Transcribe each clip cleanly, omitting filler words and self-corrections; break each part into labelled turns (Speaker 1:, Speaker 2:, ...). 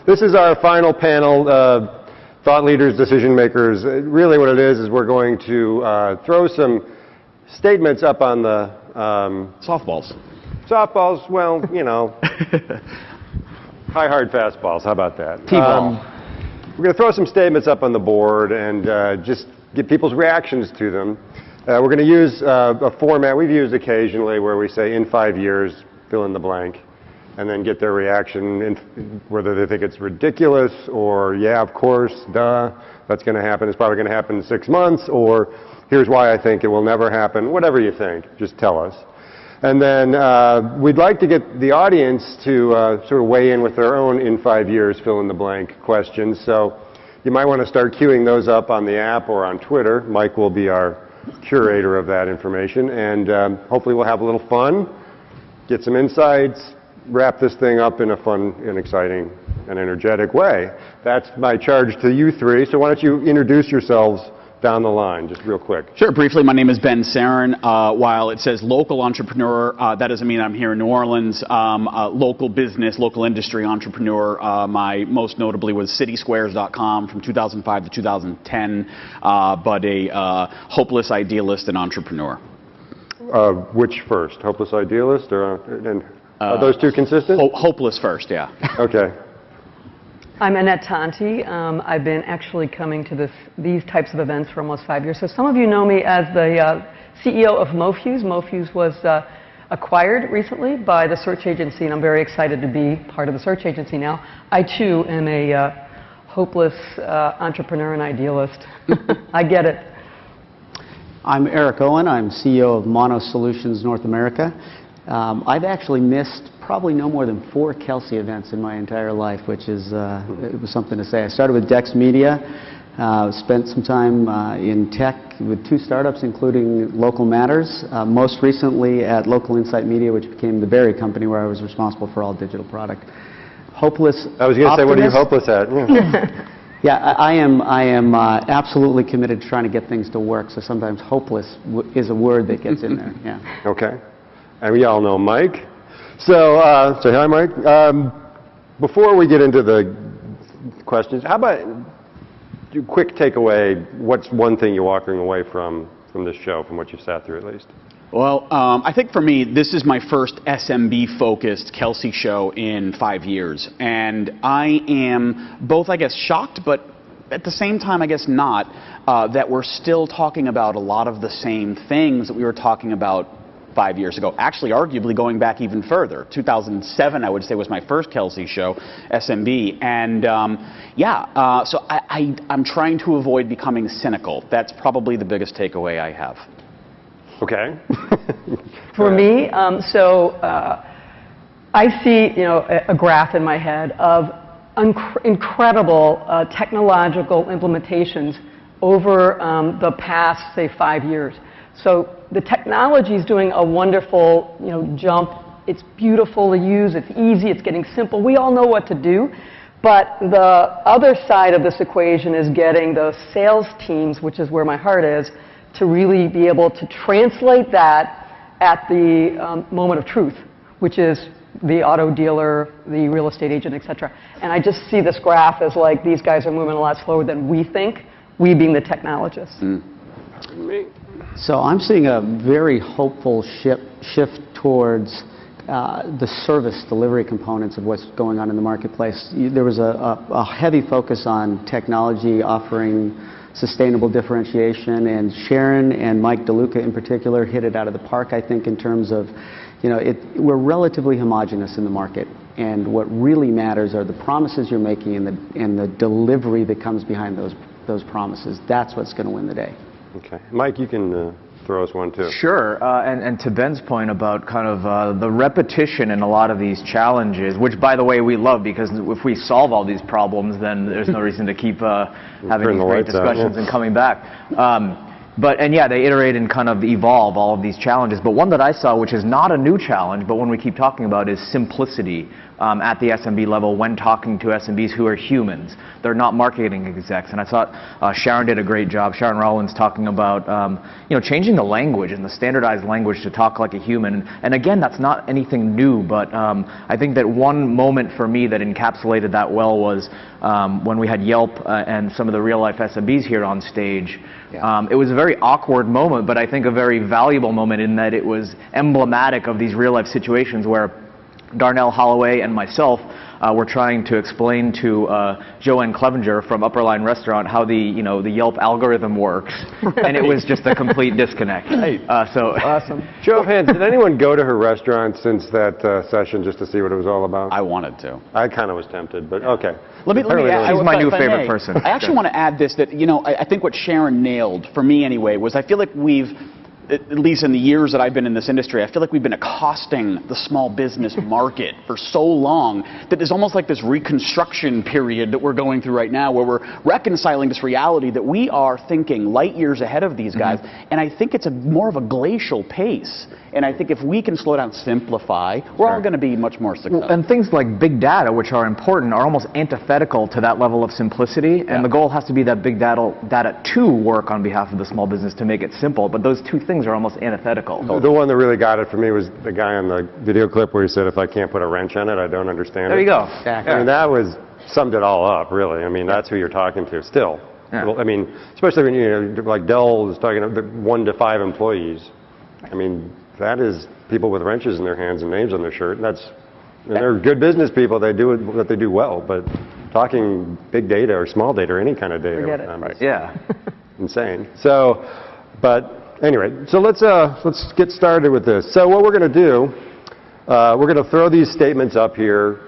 Speaker 1: This is our final panel, thought leaders, decision makers. Really what it is we're going to throw some statements up on the...
Speaker 2: softballs.
Speaker 1: Softballs, well, you know, high, hard fastballs. How about that?
Speaker 2: T-ball.
Speaker 1: We're going to throw some statements up on the board and just get people's reactions to them. We're going to use a format we've used occasionally where we say, in 5 years, fill in the blank, and then get their reaction, whether they think it's ridiculous or, yeah, of course, duh, that's going to happen. It's probably going to happen in 6 months, or here's why I think it will never happen. Whatever you think, just tell us. And then we'd like to get the audience to sort of weigh in with their own in 5 years fill in the blank questions. So you might want to start queuing those up on the app or on Twitter. Mike will be our curator of that information, and hopefully we'll have a little fun, get some insights, wrap this thing up in a fun and exciting and energetic way. That's my charge to you three, so why don't you introduce yourselves down the line, just real quick.
Speaker 2: Sure, briefly, my name is Ben Sarin. While it says local entrepreneur, that doesn't mean I'm here in New Orleans. Local business, local industry entrepreneur. My most notably was citysquares.com from 2005 to 2010, but a hopeless idealist and entrepreneur.
Speaker 1: Which first? Hopeless idealist? Or, are those two consistent?
Speaker 2: Hopeless first, yeah.
Speaker 1: Okay.
Speaker 3: I'm Annette Tanti. I've been actually coming to these types of events for almost 5 years. So some of you know me as the CEO of Mofuse. Mofuse was acquired recently by the search agency, and I'm very excited to be part of the search agency now. I, too, am a hopeless entrepreneur and idealist. I get it.
Speaker 4: I'm Eric Owen. I'm CEO of Mono Solutions North America. I've actually missed probably no more than 4 Kelsey events in my entire life, which is it was something to say. I started with Dex Media, spent some time in tech with 2 startups, including Local Matters, most recently at Local Insight Media, which became the Berry company, where I was responsible for all digital product. Hopeless.
Speaker 1: I was going to say, what are you hopeless at?
Speaker 4: Yeah, I am absolutely committed to trying to get things to work. So sometimes hopeless is a word that gets in there. Yeah.
Speaker 1: Okay. And we all know Mike. So, say hi, Mike. Before we get into the questions, how about a quick takeaway? What's one thing you're walking away from this show, from what you've sat through at least?
Speaker 2: Well, I think for me, this is my first SMB-focused Kelsey show in 5 years. And I am both, I guess, shocked, but at the same time, I guess not, that we're still talking about a lot of the same things that we were talking about 5 years ago. Actually, arguably going back even further. 2007, I would say, was my first Kelsey show, SMB. And so I'm trying to avoid becoming cynical. That's probably the biggest takeaway I have.
Speaker 1: Okay.
Speaker 3: For me, I see, a graph in my head of incredible technological implementations over the past, say, 5 years. So the technology is doing a wonderful, jump. It's beautiful to use. It's easy. It's getting simple. We all know what to do. But the other side of this equation is getting the sales teams, which is where my heart is, to really be able to translate that at the moment of truth, which is the auto dealer, the real estate agent, et cetera. And I just see this graph as like these guys are moving a lot slower than we think, we being the technologists.
Speaker 4: So I'm seeing a very hopeful shift towards the service delivery components of what's going on in the marketplace. There was a heavy focus on technology offering sustainable differentiation, and Sharon and Mike DeLuca in particular hit it out of the park, I think, in terms of, we're relatively homogenous in the market, and what really matters are the promises you're making and the delivery that comes behind those promises. That's what's going to win the day. Okay.
Speaker 1: Mike, you can throw us one too.
Speaker 5: Sure, and to Ben's point about kind of the repetition in a lot of these challenges, which by the way we love, because if we solve all these problems, then there's no reason to keep having these great discussions and coming back. And yeah, they iterate and kind of evolve all of these challenges. But one that I saw, which is not a new challenge, but one we keep talking about, is simplicity at the SMB level when talking to SMBs who are humans. They're not marketing execs. And I thought Sharon did a great job. Sharon Rollins talking about changing the language and the standardized language to talk like a human. And again, that's not anything new, but I think that one moment for me that encapsulated that well was when we had Yelp and some of the real life SMBs here on stage. It was a very awkward moment, but I think a very valuable moment in that it was emblematic of these real life situations where Darnell Holloway and myself were trying to explain to Joanne Clevenger from Upper Line Restaurant how the Yelp algorithm works, and it was just a complete disconnect. So
Speaker 3: Awesome.
Speaker 1: Show of hands, did anyone go to her restaurant since that session just to see what it was all about?
Speaker 2: I wanted to.
Speaker 1: I kind of was tempted, but okay.
Speaker 2: Let me add,
Speaker 5: She's my new
Speaker 2: if I
Speaker 5: favorite
Speaker 2: may,
Speaker 5: person.
Speaker 2: I actually want to add this, that, I think what Sharon nailed, for me anyway, was I feel like we've, at least in the years that I've been in this industry, I feel like we've been accosting the small business market for so long that there's almost like this reconstruction period that we're going through right now where we're reconciling this reality that we are thinking light years ahead of these guys. And I think it's more of a glacial pace. And I think if we can slow down, simplify, we're all going to be much more successful.
Speaker 5: And things like big data, which are important, are almost antithetical to that level of simplicity. And the goal has to be that big data to work on behalf of the small business to make it simple. But those two things are almost antithetical.
Speaker 1: The one that really got it for me was the guy on the video clip where he said, if I can't put a wrench on it, I don't understand it.
Speaker 5: There you go.
Speaker 4: Exactly.
Speaker 1: I mean, that summed it all up, really. I mean, that's who you're talking to still.
Speaker 5: Yeah.
Speaker 1: Well, I mean, especially when, like Dell is talking about 1 to 5 employees. I mean, that is people with wrenches in their hands and names on their shirt. And they're good business people. They do what they do well. But talking big data or small data or any kind of data
Speaker 3: Forget
Speaker 1: with them
Speaker 3: it.
Speaker 1: is
Speaker 5: Yeah.
Speaker 1: insane. So, but anyway, so let's get started with this. So what we're going to do, we're going to throw these statements up here.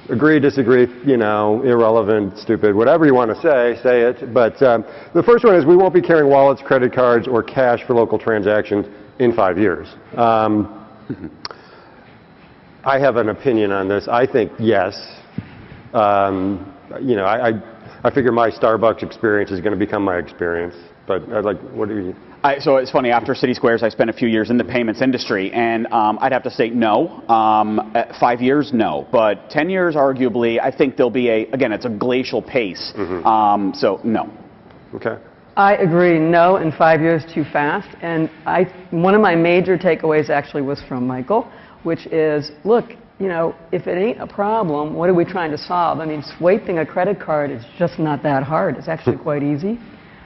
Speaker 1: Agree, disagree, irrelevant, stupid, whatever you want to say it. But the first one is we won't be carrying wallets, credit cards, or cash for local transactions in 5 years. I have an opinion on this. I think yes. I figure my Starbucks experience is going to become my experience. But I'd like, what do you?
Speaker 2: So it's funny, after City Squares, I spent a few years in the payments industry, and I'd have to say no. 5 years, no. But 10 years, arguably, I think there'll be again, it's a glacial pace. So no.
Speaker 1: Okay.
Speaker 3: I agree. No, in 5 years, too fast. And one of my major takeaways actually was from Michael, which is, look, if it ain't a problem, what are we trying to solve? I mean, swiping a credit card is just not that hard. It's actually quite easy.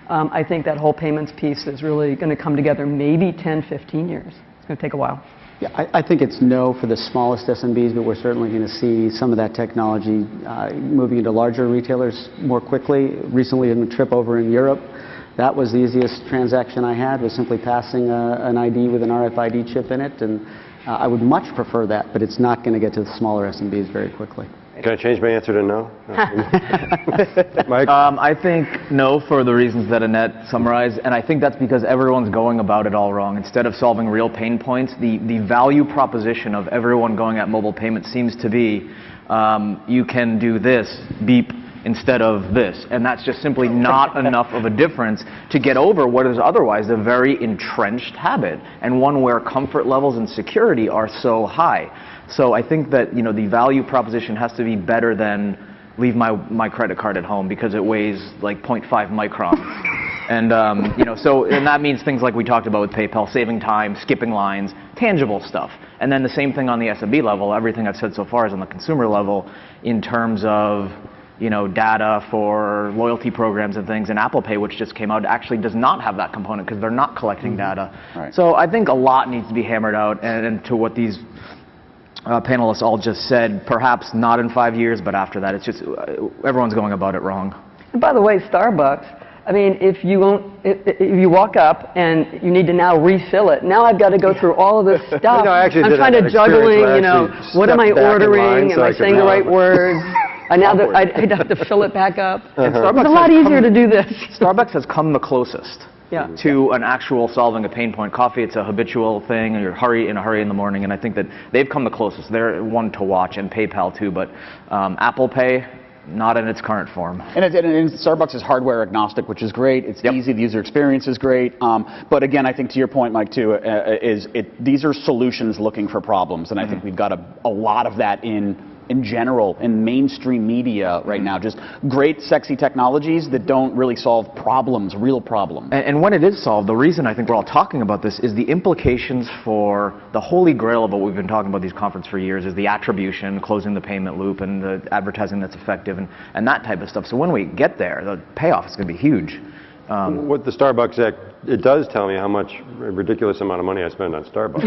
Speaker 3: I think that whole payments piece is really going to come together maybe 10, 15 years. It's going to take a while.
Speaker 4: Yeah, I think it's no for the smallest SMBs, but we're certainly going to see some of that technology moving into larger retailers more quickly. Recently, in a trip over in Europe, that was the easiest transaction I had, was simply passing an ID with an RFID chip in it, and I would much prefer that, but it's not going to get to the smaller SMBs very quickly.
Speaker 1: Can I change my answer to no? Mike?
Speaker 5: I think no for the reasons that Annette summarized, and I think that's because everyone's going about it all wrong. Instead of solving real pain points, the value proposition of everyone going at mobile payment seems to be you can do this, beep, instead of this. And that's just simply not enough of a difference to get over what is otherwise a very entrenched habit, and one where comfort levels and security are so high. So I think that the value proposition has to be better than leave my credit card at home because it weighs like 0.5 microns. And and that means things like we talked about with PayPal, saving time, skipping lines, tangible stuff. And then the same thing on the SMB level. Everything I've said so far is on the consumer level in terms of data for loyalty programs and things, and Apple Pay, which just came out, actually does not have that component because they're not collecting data.
Speaker 2: Right.
Speaker 5: So I think a lot needs to be hammered out, and to what these panelists all just said, perhaps not in 5 years, but after that, it's just everyone's going about it wrong.
Speaker 3: And by the way, Starbucks, I mean, if you walk up and you need to now refill it, now I've got to go through all of this stuff. I'm trying to juggling, what am I ordering? Am I saying the right words? And now I'd have to fill it back up. It's a lot easier to do this.
Speaker 5: Starbucks has come the closest
Speaker 3: Yeah.
Speaker 5: to an actual solving a pain point. Coffee, it's a habitual thing, and you're in a hurry in the morning, and I think that they've come the closest. They're one to watch, and PayPal too, but Apple Pay, not in its current form.
Speaker 2: And Starbucks is hardware agnostic, which is great. It's easy. The user experience is great. But again, I think to your point, Mike, too, these are solutions looking for problems, and I think we've got a lot of that in general in mainstream media right now. Just great, sexy technologies that don't really solve problems, real problems.
Speaker 5: And when it is solved, the reason I think we're all talking about this is the implications for the holy grail of what we've been talking about these conferences for years is the attribution, closing the payment loop, and the advertising that's effective, and that type of stuff. So when we get there, the payoff is going to be huge.
Speaker 1: What the Starbucks Act, it does tell me how much a ridiculous amount of money I spend on Starbucks.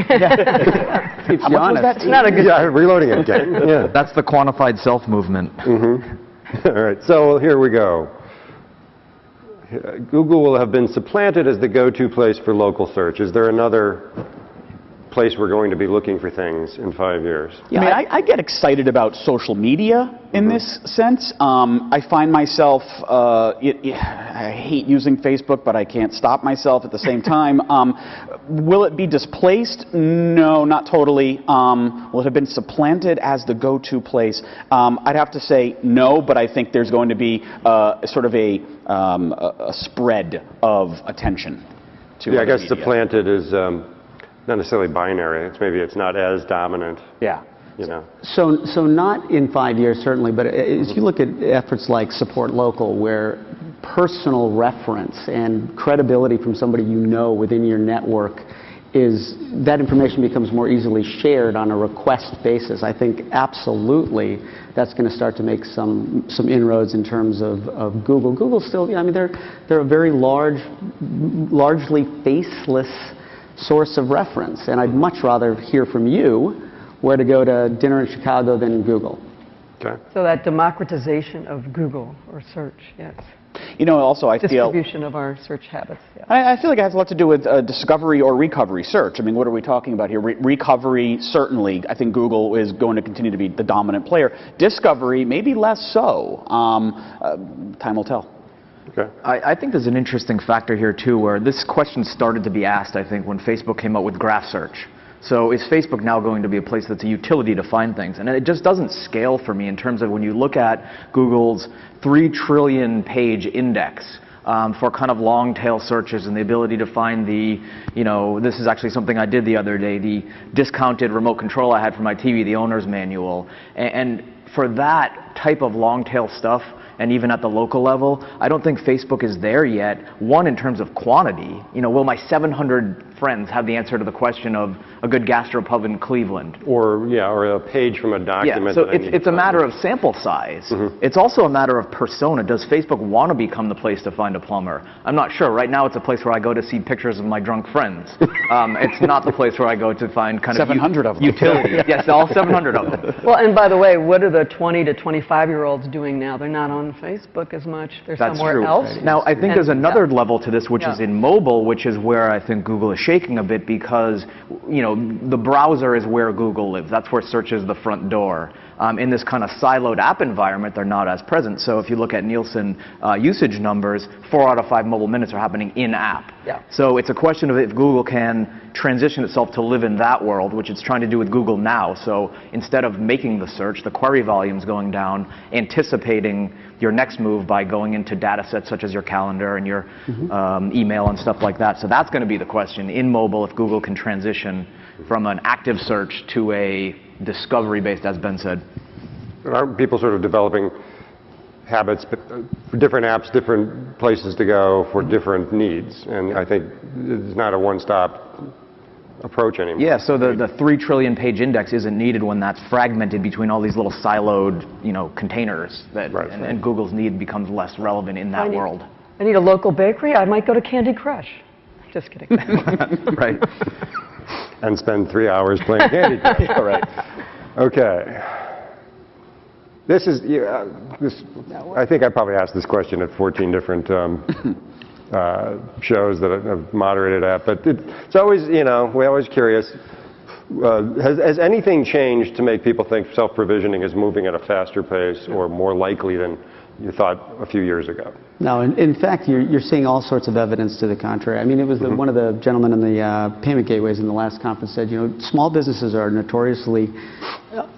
Speaker 4: Keeps you honest.
Speaker 3: It's not a good.
Speaker 1: Yeah, reloading it again. Yeah.
Speaker 5: That's the quantified self movement.
Speaker 1: All right, so here we go. Google will have been supplanted as the go-to place for local search. Is there another place we're going to be looking for things in 5 years?
Speaker 2: Yeah, I mean, I get excited about social media in this sense. I find myself, I hate using Facebook, but I can't stop myself at the same time. Will it be displaced? No, not totally. Will it have been supplanted as the go-to place? I'd have to say no, but I think there's going to be sort of a spread of attention to
Speaker 1: Yeah, I guess
Speaker 2: media.
Speaker 1: supplanted is not necessarily binary. It's not as dominant.
Speaker 2: Yeah.
Speaker 1: You know.
Speaker 4: So not in 5 years, certainly, but as you look at efforts like Support Local, where personal reference and credibility from somebody you know within your network that information becomes more easily shared on a request basis. I think absolutely that's going to start to make some inroads in terms of Google. Google still, I mean, they're a very largely faceless source of reference, and I'd much rather hear from you where to go to dinner in Chicago than Google.
Speaker 1: Okay.
Speaker 3: So that democratization of Google or search, yes.
Speaker 2: You know, also I feel
Speaker 3: Distribution of our search habits. Yeah.
Speaker 2: I feel like it has a lot to do with discovery or recovery search. I mean, what are we talking about here? Recovery, certainly. I think Google is going to continue to be the dominant player. Discovery, maybe less so. Time will tell.
Speaker 1: Okay.
Speaker 5: I think there's an interesting factor here, too, where this question started to be asked, I think, when Facebook came out with graph search. So is Facebook now going to be a place that's a utility to find things? And it just doesn't scale for me in terms of when you look at Google's 3 trillion page index for kind of long tail searches and the ability to find this is actually something I did the other day, the discounted remote control I had for my TV, the owner's manual. And for that type of long tail stuff, and even at the local level, I don't think Facebook is there yet. One, in terms of quantity, will my 700 friends have the answer to the question of a good gastropub in Cleveland?
Speaker 1: Or a page from a document.
Speaker 5: Yeah, so
Speaker 1: that I need
Speaker 5: it's
Speaker 1: to
Speaker 5: a matter
Speaker 1: find.
Speaker 5: of sample size. It's also a matter of persona. Does Facebook want to become the place to find a plumber? I'm not sure. Right now, it's a place where I go to see pictures of my drunk friends. It's not the place where I go to find kind
Speaker 2: 700
Speaker 5: of
Speaker 2: them.
Speaker 5: utility. Yes, all 700 of them.
Speaker 3: Well, and by the way, what are the 20 to 25-year-olds doing now? They're not on Facebook as much. They're
Speaker 5: That's
Speaker 3: somewhere
Speaker 5: true.
Speaker 3: else.
Speaker 5: Now, I think
Speaker 3: And-
Speaker 5: there's another level to this, which
Speaker 3: Yeah.
Speaker 5: is in mobile, which is where I think Google is shaking a bit because, the browser is where Google lives. That's where search is the front door. In this kind of siloed app environment, they're not as present. So if you look at Nielsen usage numbers, 4 out of 5 mobile minutes are happening in-app.
Speaker 3: Yeah.
Speaker 5: So it's a question of if Google can transition itself to live in that world, which it's trying to do with Google Now. So instead of making the search, the query volume's going down, anticipating your next move by going into data sets such as your calendar and your email and stuff like that. So that's going to be the question in mobile, if Google can transition from an active search to a discovery-based, as Ben said.
Speaker 1: Aren't people sort of developing habits for different apps, different places to go for different needs? And I think it's not a one-stop approach anymore.
Speaker 5: Yeah, so the 3 trillion page index isn't needed when that's fragmented between all these little siloed, containers that,
Speaker 1: Right.
Speaker 5: and Google's need becomes less relevant in that world.
Speaker 3: I need a local bakery. I might go to Candy Crush. Just kidding.
Speaker 5: Right.
Speaker 1: And spend 3 hours playing Candy Crush.
Speaker 2: All right.
Speaker 1: Okay. This is, I think I probably asked this question at 14 different shows that I've moderated at, but it's always, we're always curious. Has anything changed to make people think self-provisioning is moving at a faster pace or more likely than you thought a few years ago.
Speaker 4: No, in fact, you're seeing all sorts of evidence to the contrary. I mean, it was one of the gentlemen in the payment gateways in the last conference said, small businesses are notoriously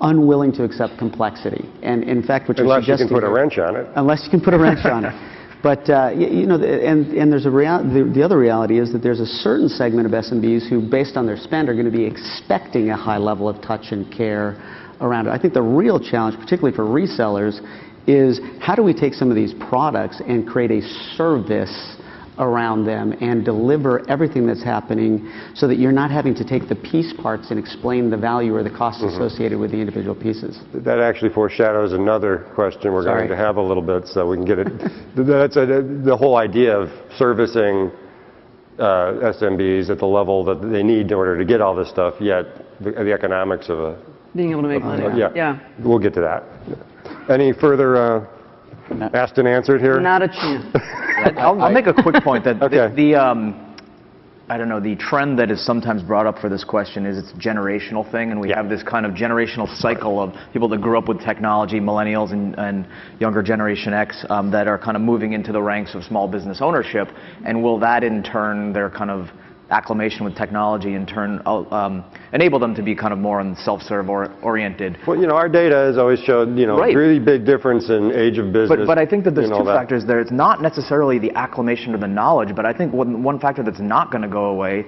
Speaker 4: unwilling to accept complexity. And in fact, what you're
Speaker 1: unless you
Speaker 4: suggesting...
Speaker 1: can put a wrench on it.
Speaker 4: Unless you can put a wrench on it. But, and there's the other reality is that there's a certain segment of SMBs who, based on their spend, are going to be expecting a high level of touch and care around it. I think the real challenge, particularly for resellers, is how do we take some of these products and create a service around them and deliver everything that's happening so that you're not having to take the piece parts and explain the value or the costs associated with the individual pieces.
Speaker 1: That actually foreshadows another question we're going to have a little bit, so we can get it. That's the whole idea of servicing SMBs at the level that they need in order to get all this stuff, yet the economics of a...
Speaker 3: Being able to make money.
Speaker 1: Yeah, we'll get to that. Any further asked and answered here?
Speaker 3: Not a chance.
Speaker 5: I'll make a quick point that
Speaker 1: Okay.
Speaker 5: I don't know, the trend that is sometimes brought up for this question is it's a generational thing, and we have this kind of generational cycle of people that grew up with technology, millennials and younger Generation X, that are kind of moving into the ranks of small business ownership, and will that in turn, their kind of acclimation with technology in turn enable them to be kind of more on self-serve oriented?
Speaker 1: Well, our data has always showed, really big difference in age of business.
Speaker 5: But I think that there's two factors there. It's not necessarily the acclimation to the knowledge, but I think one factor that's not going to go away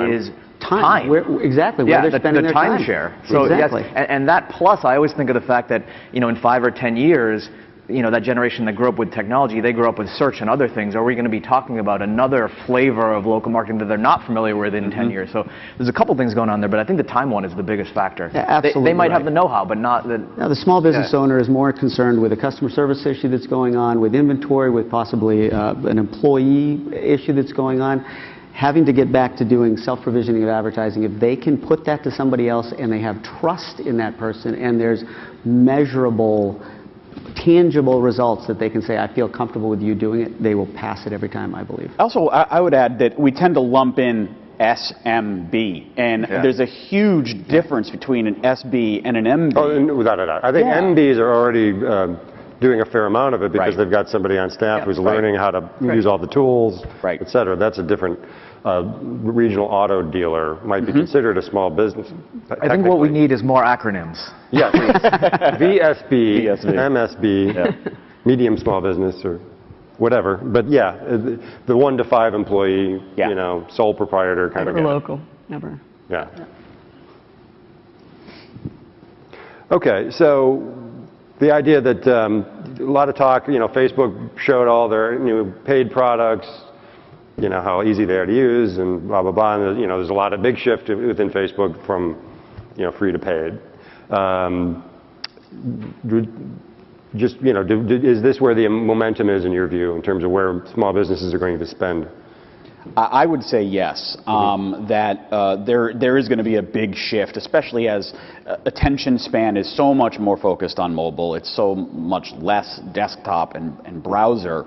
Speaker 5: is time.
Speaker 4: Exactly.
Speaker 5: Yeah,
Speaker 4: where they're spending their
Speaker 5: time share. So
Speaker 4: exactly.
Speaker 5: Yes, and that plus, I always think of the fact that, in 5 or 10 years, that generation that grew up with technology, they grew up with search and other things. Are we going to be talking about another flavor of local marketing that they're not familiar with in 10 years? So there's a couple things going on there, but I think the time one is the biggest factor.
Speaker 4: Yeah, absolutely.
Speaker 5: They might have the know-how, but not the...
Speaker 4: Now, the small business owner is more concerned with a customer service issue that's going on, with inventory, with possibly an employee issue that's going on. Having to get back to doing self-provisioning of advertising, if they can put that to somebody else and they have trust in that person and there's measurable, tangible results that they can say, I feel comfortable with you doing it, they will pass it every time, I believe.
Speaker 2: Also, I would add that we tend to lump in SMB, and there's a huge difference between an SB and an MB.
Speaker 1: Oh, and without a doubt. I think MBs are already doing a fair amount of it because they've got somebody on staff who's learning how to use all the tools, et cetera. That's a different... regional auto dealer might be considered a small business.
Speaker 5: I think what we need is more acronyms.
Speaker 1: Yes. VSB, MSB, medium small business or whatever. But the 1 to 5 employee, sole proprietor kind of guy.
Speaker 3: Never local, never.
Speaker 1: Yeah. Okay, so the idea that a lot of talk, Facebook showed all their new paid products, how easy they are to use and blah, blah, blah. And there's a lot of big shift within Facebook from, free to paid. Is this where the momentum is in your view in terms of where small businesses are going to spend?
Speaker 2: I would say yes, that there is going to be a big shift, especially as attention span is so much more focused on mobile. It's so much less desktop and browser.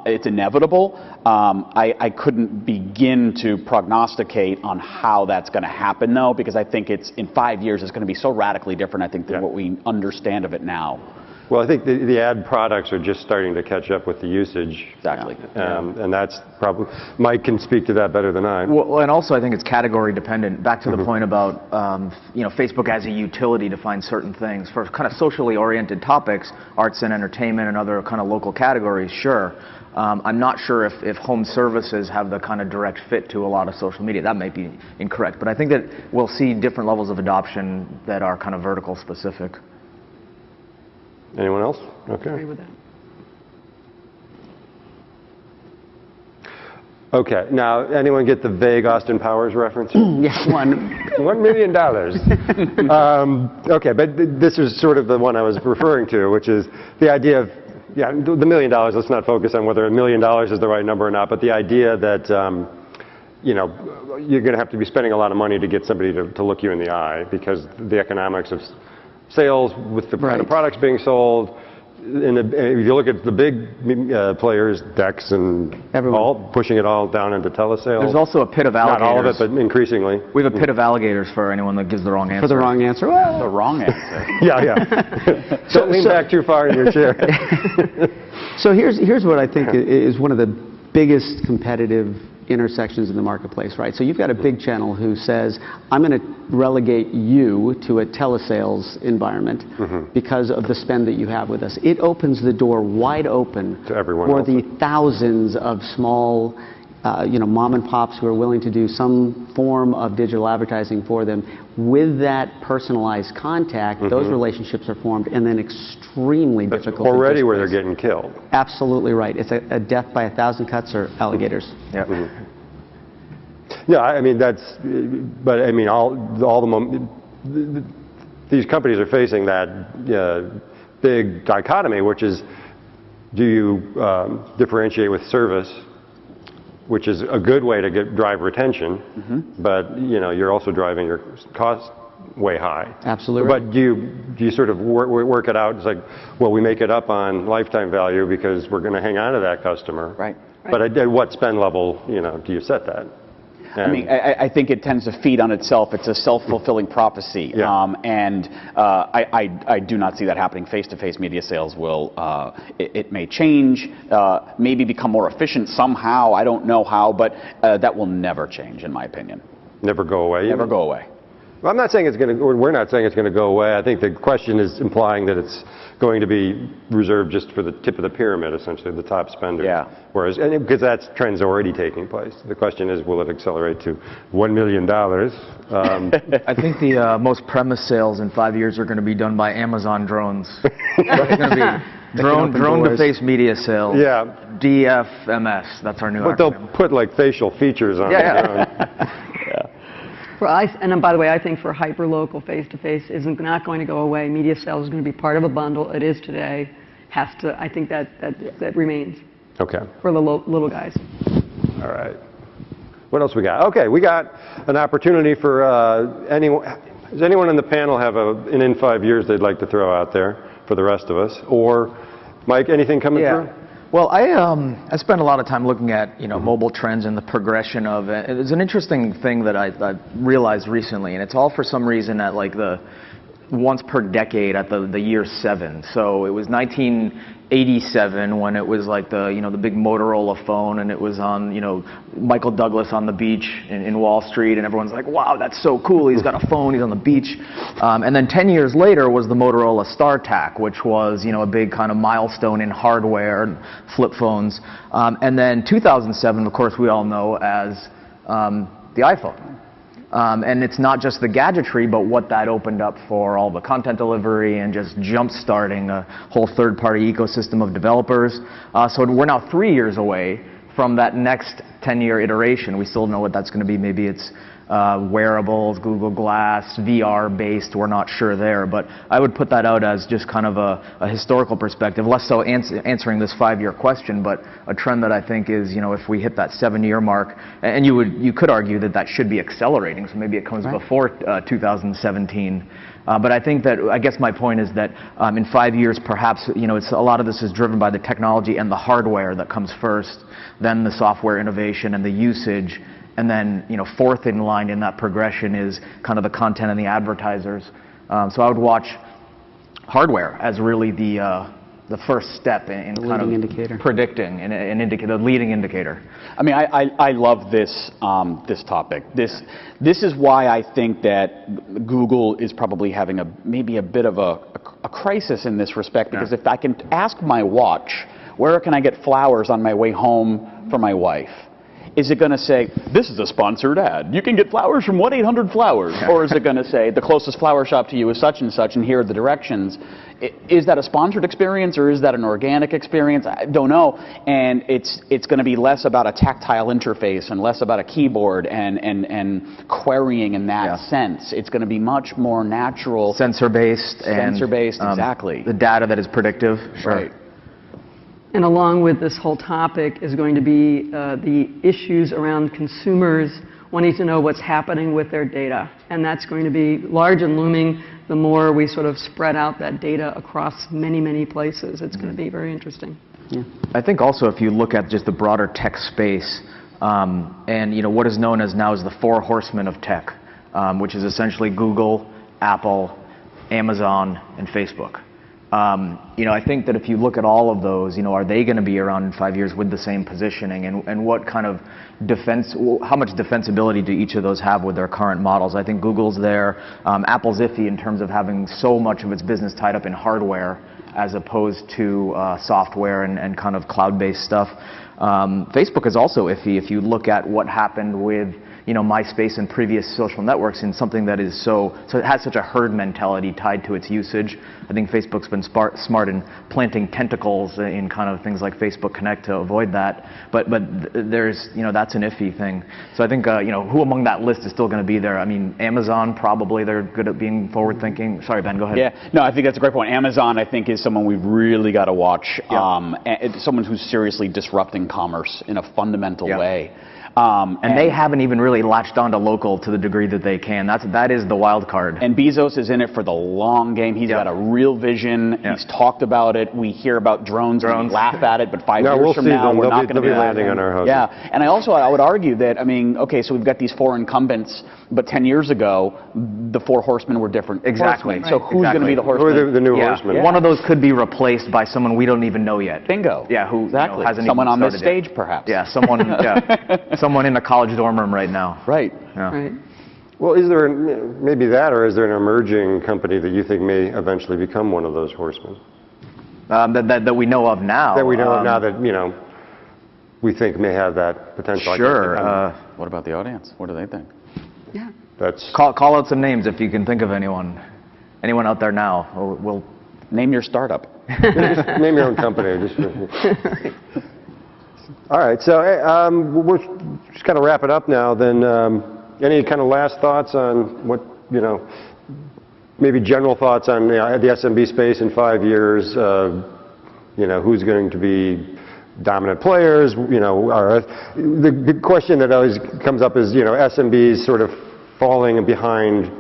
Speaker 2: It's inevitable. I couldn't begin to prognosticate on how that's going to happen, though, because I think in 5 years it's going to be so radically different, I think, than what we understand of it now.
Speaker 1: Well, I think the ad products are just starting to catch up with the usage.
Speaker 2: Exactly.
Speaker 1: And that's probably, Mike can speak to that better than I.
Speaker 5: Well, and also I think it's category dependent. Back to the point about, Facebook as a utility to find certain things. For kind of socially oriented topics, arts and entertainment and other kind of local categories, sure. I'm not sure if home services have the kind of direct fit to a lot of social media. That might be incorrect. But I think that we'll see different levels of adoption that are kind of vertical specific.
Speaker 1: Anyone else? Okay.
Speaker 3: I agree with that.
Speaker 1: Okay. Now, anyone get the vague Austin Powers reference?
Speaker 4: Yes,
Speaker 1: $1 million. Okay, but this is sort of the one I was referring to, which is the idea of, the $1 million. Let's not focus on whether $1 million is the right number or not, but the idea that, you're going to have to be spending a lot of money to get somebody to look you in the eye because the economics of sales with the kind of products being sold. If you look at the big players, Dex and all, pushing it all down into telesales.
Speaker 5: There's also a pit of alligators.
Speaker 1: Not all of it, but increasingly.
Speaker 5: We have a pit of alligators for anyone that gives the wrong answer.
Speaker 4: For the wrong answer? Well,
Speaker 2: the wrong answer.
Speaker 1: Yeah. Don't lean back too far in your chair.
Speaker 4: So here's what I think is one of the biggest competitive intersections in the marketplace, right? So you've got a big channel who says, I'm going to relegate you to a telesales environment because of the spend that you have with us. It opens the door wide open
Speaker 1: to everyone
Speaker 4: for
Speaker 1: else.
Speaker 4: the thousands of small mom and pops who are willing to do some form of digital advertising for them. With that personalized contact, those relationships are formed, and then extremely difficult.
Speaker 1: Already where they're getting killed.
Speaker 4: Absolutely right. It's a death by 1,000 cuts or alligators.
Speaker 5: Yeah.
Speaker 1: Yeah, I mean but I mean these companies are facing that big dichotomy, which is, do you differentiate with service, which is a good way to drive retention, but you're also driving your costs way high.
Speaker 4: Absolutely.
Speaker 1: But do you sort of work it out? It's like, well, we make it up on lifetime value because we're going to hang on to that customer.
Speaker 2: Right.
Speaker 1: But at what spend level, do you set that?
Speaker 2: I mean, I think it tends to feed on itself. It's a self-fulfilling prophecy.
Speaker 1: Yeah.
Speaker 2: And I do not see that happening. Face-to-face media sales will, it may change, maybe become more efficient somehow. I don't know how, but that will never change, in my opinion.
Speaker 1: Never go away?
Speaker 2: Never go away.
Speaker 1: Well, I'm not saying it's going to, we're not saying it's going to go away. I think the question is implying that it's going to be reserved just for the tip of the pyramid, essentially, the top spenders.
Speaker 2: Yeah.
Speaker 1: Whereas, because that trend's already taking place. The question is, will it accelerate to $1 million?
Speaker 5: I think the most premise sales in 5 years are going to be done by Amazon drones. It's going to be drone-to-face media sales.
Speaker 1: Yeah.
Speaker 5: DFMS. That's our new
Speaker 1: But
Speaker 5: acronym.
Speaker 1: they'll put like facial features on it.
Speaker 3: And by the way, I think for hyper-local face-to-face isn't not going to go away. Media sales is going to be part of a bundle. It is today. I think that remains.
Speaker 1: Okay. For
Speaker 3: the little guys.
Speaker 1: All right. What else we got? Okay, we got an opportunity for anyone. Does anyone in the panel have an in 5 years they'd like to throw out there for the rest of us? Or, Mike, anything coming through?
Speaker 5: Well, I spend a lot of time looking at mobile trends and the progression of it. It's an interesting thing that I realized recently, and it's all for some reason at like the once per decade at the year 7. So it was 1987 when it was like the big Motorola phone, and it was on Michael Douglas on the beach in Wall Street, and everyone's like, wow, that's so cool, he's got a phone, he's on the beach. And then 10 years later was the Motorola StarTAC, which was a big kind of milestone in hardware and flip phones. And then 2007, of course, we all know as the iPhone. And it's not just the gadgetry, but what that opened up for all the content delivery and just jump-starting a whole third-party ecosystem of developers. So we're now 3 years away from that next 10-year iteration. We still don't know what that's going to be. Maybe it's wearables, Google Glass, VR-based. We're not sure there. But I would put that out as just kind of a historical perspective, less so answering this 5-year question, but a trend that I think is, if we hit that 7-year mark, and you could argue that should be accelerating, so maybe it comes before 2017. But I guess my point is that in 5 years, perhaps, it's a lot of this is driven by the technology and the hardware that comes first, then the software innovation and the usage. And then, fourth in line in that progression is kind of the content and the advertisers. So I would watch hardware as really the first step in kind of predicting an indicator, the leading indicator.
Speaker 2: I mean, I love this topic. This is why I think that Google is probably having maybe a bit of a crisis in this respect, because if I can ask my watch, where can I get flowers on my way home for my wife? Is it going to say, this is a sponsored ad, you can get flowers from 1-800-Flowers? Or is it going to say, the closest flower shop to you is such and such, and here are the directions? Is that a sponsored experience, or is that an organic experience? I don't know. And it's going to be less about a tactile interface and less about a keyboard and querying in that sense. It's going to be much more natural.
Speaker 5: Sensor-based.
Speaker 2: Sensor-based, exactly.
Speaker 5: The data that is predictive.
Speaker 2: Right.
Speaker 3: And along with this whole topic is going to be the issues around consumers wanting to know what's happening with their data. And that's going to be large and looming the more we sort of spread out that data across many, many places. It's going to be very interesting.
Speaker 4: Yeah.
Speaker 5: I think also if you look at just the broader tech space, and what is known as now as the 4 horsemen of tech, which is essentially Google, Apple, Amazon, and Facebook. I think that if you look at all of those, are they going to be around in 5 years with the same positioning, and what kind of how much defensibility do each of those have with their current models? I think Google's there. Apple's iffy in terms of having so much of its business tied up in hardware as opposed to software and kind of cloud-based stuff. Facebook is also iffy if you look at what happened with MySpace and previous social networks in something that is so it has such a herd mentality tied to its usage. I think Facebook's been smart in planting tentacles in kind of things like Facebook Connect to avoid that. But there's that's an iffy thing. So I think who among that list is still going to be there? I mean, Amazon probably, they're good at being forward thinking. Sorry, Ben, go ahead.
Speaker 2: Yeah, no, I think that's a great point. Amazon, I think, is someone we've really got to watch. Yeah. Someone who's seriously disrupting commerce in a fundamental way.
Speaker 5: And they haven't even really latched on to local to the degree that they can. That is the wild card.
Speaker 2: And Bezos is in it for the long game. He's got a real vision. He's talked about it. We hear about drones. And we laugh at it, but 5 years from now, we're not going to be
Speaker 1: landing on our houses.
Speaker 2: Yeah, and I would argue that, okay, so we've got these 4 incumbents, but 10 years ago, the 4 horsemen were different.
Speaker 5: Exactly.
Speaker 2: Horsemen. So who's going to be the horseman?
Speaker 1: Who are the new horsemen?
Speaker 5: One of those could be replaced by someone we don't even know yet.
Speaker 2: Bingo.
Speaker 5: Yeah, who hasn't
Speaker 2: someone
Speaker 5: even
Speaker 2: on this stage,
Speaker 5: yet.
Speaker 2: perhaps.
Speaker 5: Yeah, someone. Someone in a college dorm room right now.
Speaker 2: Right.
Speaker 5: Yeah.
Speaker 3: Right.
Speaker 1: Well, is there maybe that, or is there an emerging company that you think may eventually become one of those horsemen?
Speaker 5: That we know of now.
Speaker 1: That we know of now that we think may have that potential.
Speaker 5: Sure.
Speaker 2: What about the audience? What do they think?
Speaker 3: Yeah.
Speaker 1: That's
Speaker 5: call out some names if you can think of anyone. Anyone out there now? We'll
Speaker 2: name your startup.
Speaker 1: Just name your own company. All right, so we're just kind of wrap it up now. Then, any kind of last thoughts on what maybe general thoughts on the SMB space in 5 years? Who's going to be dominant players? The question that always comes up is SMBs sort of falling behind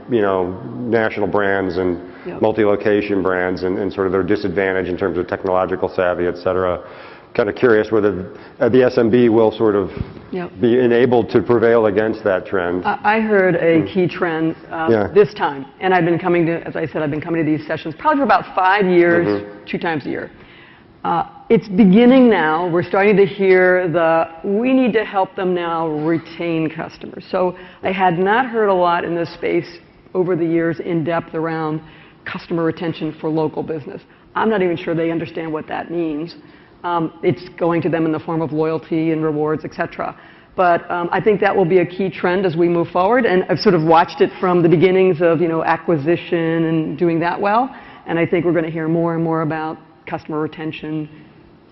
Speaker 1: national brands and multi-location brands and sort of their disadvantage in terms of technological savvy, et cetera. Kind of curious whether the SMB will sort of be enabled to prevail against that trend.
Speaker 3: I heard a key trend this time, and I've been coming to, as I said, I've been coming to these sessions probably for about 5 years, 2 times a year. It's beginning now. We're starting to hear we need to help them now retain customers. So I had not heard a lot in this space over the years in depth around customer retention for local business. I'm not even sure they understand what that means. It's going to them in the form of loyalty and rewards, et cetera. But I think that will be a key trend as we move forward. And I've sort of watched it from the beginnings of acquisition and doing that well. And I think we're going to hear more and more about customer retention,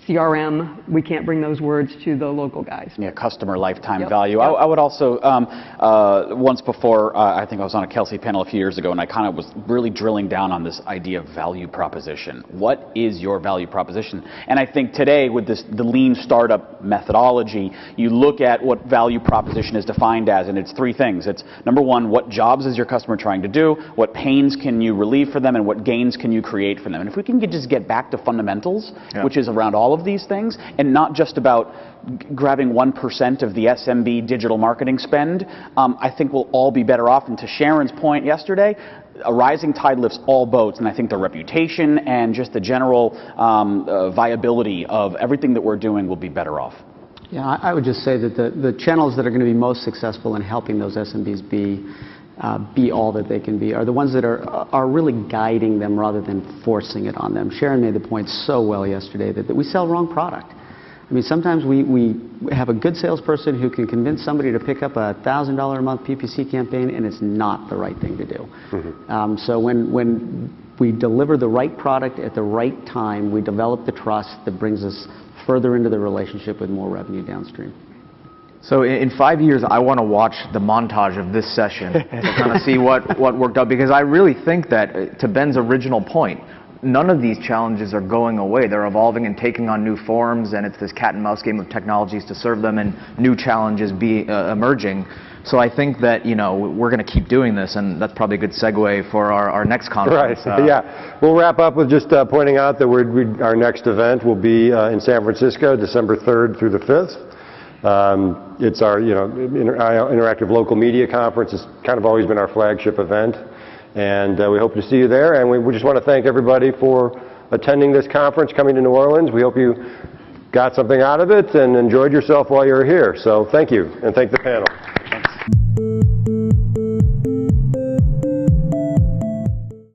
Speaker 3: CRM. We can't bring those words to the local guys.
Speaker 2: Yeah, customer lifetime value. I would also, once before, I think I was on a Kelsey panel a few years ago, and I kind of was really drilling down on this idea of value proposition. What is your value proposition? And I think today, with the lean startup methodology, you look at what value proposition is defined as, and it's 3 things. It's number 1, what jobs is your customer trying to do? What pains can you relieve for them? And what gains can you create for them? And if we can just get back to fundamentals, which is around all of these things, and not just about grabbing 1% of the SMB digital marketing spend, I think we'll all be better off. And to Sharon's point yesterday, a rising tide lifts all boats, and I think the reputation and just the general viability of everything that we're doing will be better off.
Speaker 4: Yeah, I would just say that the channels that are going to be most successful in helping those SMBs be all that they can be are the ones that are really guiding them rather than forcing it on them. Sharon made the point so well yesterday that we sell wrong product. I mean, sometimes we have a good salesperson who can convince somebody to pick up a $1,000 a month PPC campaign, and it's not the right thing to do. So when we deliver the right product at the right time, we develop the trust that brings us further into the relationship with more revenue downstream.
Speaker 5: So in 5 years, I want to watch the montage of this session to kind of see what worked out, because I really think that, to Ben's original point, none of these challenges are going away. They're evolving and taking on new forms, and it's this cat and mouse game of technologies to serve them and new challenges emerging. So I think that we're going to keep doing this, and that's probably a good segue for our next conference.
Speaker 1: Right. Yeah. We'll wrap up with just pointing out that our next event will be in San Francisco, December 3rd through the 5th. It's our interactive local media conference. It's kind of always been our flagship event, and we hope to see you there. And we just want to thank everybody for attending this conference, coming to New Orleans. We hope you got something out of it and enjoyed yourself while you were here. So thank you, and thank the panel.